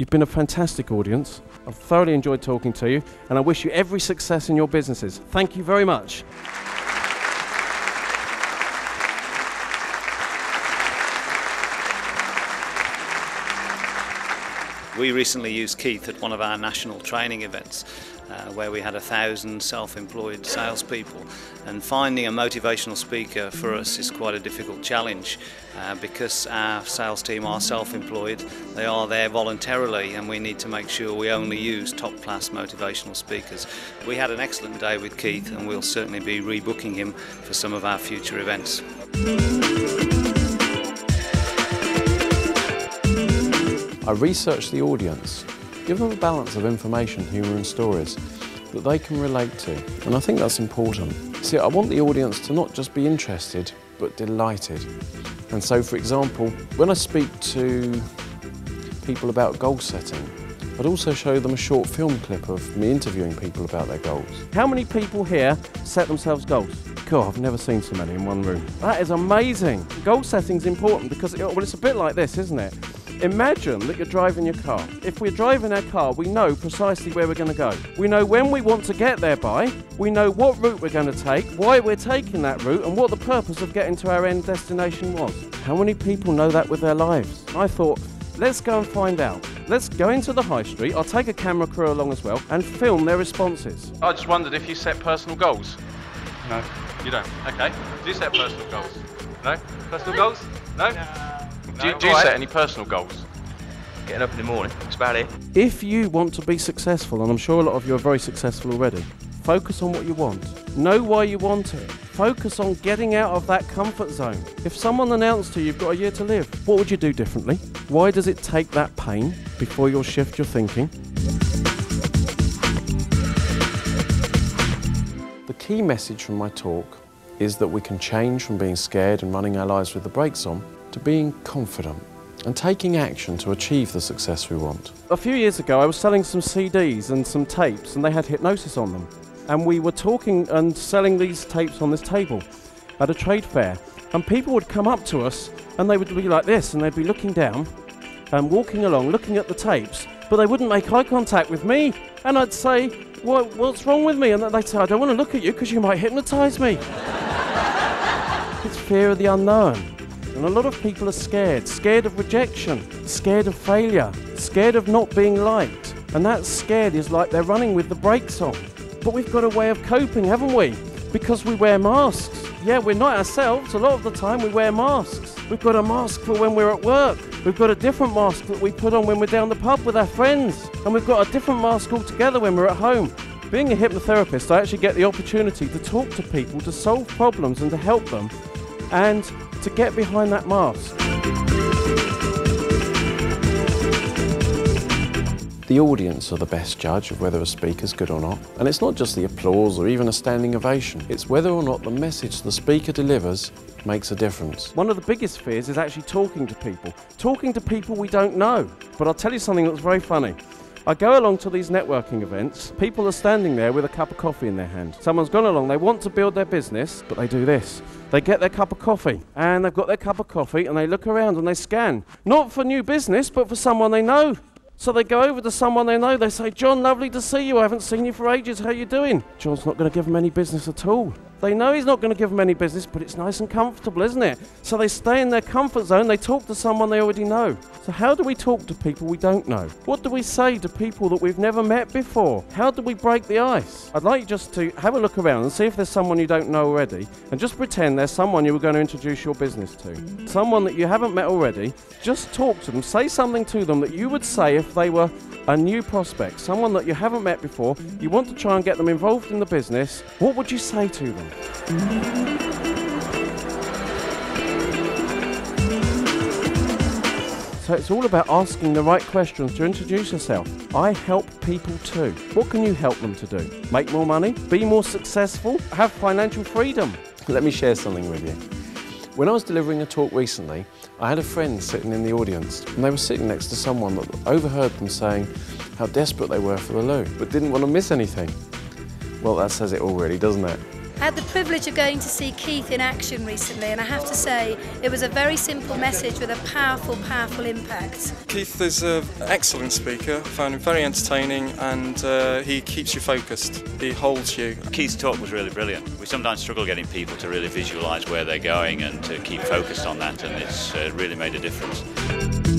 You've been a fantastic audience. I've thoroughly enjoyed talking to you, and I wish you every success in your businesses. Thank you very much. We recently used Keith at one of our national training events where we had 1,000 self-employed salespeople, and finding a motivational speaker for us is quite a difficult challenge because our sales team are self-employed. They are there voluntarily, and we need to make sure we only use top-class motivational speakers. We had an excellent day with Keith, and we'll certainly be rebooking him for some of our future events. I research the audience, give them a balance of information, humour and stories that they can relate to, and I think that's important. See, I want the audience to not just be interested, but delighted. And so, for example, when I speak to people about goal setting, I'd also show them a short film clip of me interviewing people about their goals. How many people here set themselves goals? God, I've never seen so many in one room. That is amazing. Goal setting's important because, well, it's a bit like this, isn't it? Imagine that you're driving your car. If we're driving our car, we know precisely where we're going to go. We know when we want to get there by, we know what route we're going to take, why we're taking that route, and what the purpose of getting to our end destination was. How many people know that with their lives? I thought, let's go and find out. Let's go into the high street, I'll take a camera crew along as well, and film their responses. I just wondered if you set personal goals. No, you don't. Okay. Do you set personal goals? No? Personal goals? No? Do you set any personal goals? Getting up in the morning, that's about it. If you want to be successful, and I'm sure a lot of you are very successful already, focus on what you want. Know why you want it. Focus on getting out of that comfort zone. If someone announced to you you've got a year to live, what would you do differently? Why does it take that pain before you'll shift your thinking? The key message from my talk is that we can change from being scared and running our lives with the brakes on to being confident and taking action to achieve the success we want. A few years ago I was selling some CDs and some tapes, and they had hypnosis on them. And we were talking and selling these tapes on this table at a trade fair, and people would come up to us and they would be like this, and they'd be looking down and walking along looking at the tapes, but they wouldn't make eye contact with me. And I'd say, what's wrong with me? And they'd say, I don't want to look at you because you might hypnotise me. It's fear of the unknown. And a lot of people are scared of rejection, scared of failure, scared of not being liked. And that scared is like they're running with the brakes on. But we've got a way of coping, haven't we? Because we wear masks. Yeah, we're not ourselves. A lot of the time we wear masks. We've got a mask for when we're at work. We've got a different mask that we put on when we're down the pub with our friends. And we've got a different mask altogether when we're at home. Being a hypnotherapist, I actually get the opportunity to talk to people, to solve problems and to help them, and to get behind that mask. The audience are the best judge of whether a speaker's good or not. And it's not just the applause or even a standing ovation. It's whether or not the message the speaker delivers makes a difference. One of the biggest fears is actually talking to people we don't know. But I'll tell you something that's very funny. I go along to these networking events, people are standing there with a cup of coffee in their hand. Someone's gone along, they want to build their business, but they do this. They get their cup of coffee, and they've got their cup of coffee, and they look around and they scan. Not for new business, but for someone they know. So they go over to someone they know, they say, John, lovely to see you, I haven't seen you for ages, how you doing? John's not going to give them any business at all. They know he's not going to give them any business, but it's nice and comfortable, isn't it? So they stay in their comfort zone, they talk to someone they already know. So how do we talk to people we don't know? What do we say to people that we've never met before? How do we break the ice? I'd like you just to have a look around and see if there's someone you don't know already, and just pretend there's someone you were going to introduce your business to. Someone that you haven't met already, just talk to them, say something to them that you would say if they were a new prospect, someone that you haven't met before, you want to try and get them involved in the business. What would you say to them? So it's all about asking the right questions to introduce yourself. I help people too. What can you help them to do? Make more money? Be more successful? Have financial freedom? Let me share something with you. When I was delivering a talk recently, I had a friend sitting in the audience, and they were sitting next to someone that overheard them saying how desperate they were for the loo, but didn't want to miss anything. Well, that says it all really, doesn't it? I had the privilege of going to see Keith in action recently, and I have to say it was a very simple message with a powerful, powerful impact. Keith is an excellent speaker. I found him very entertaining, and he keeps you focused. He holds you. Keith's talk was really brilliant. We sometimes struggle getting people to really visualise where they're going and to keep focused on that, and it's really made a difference.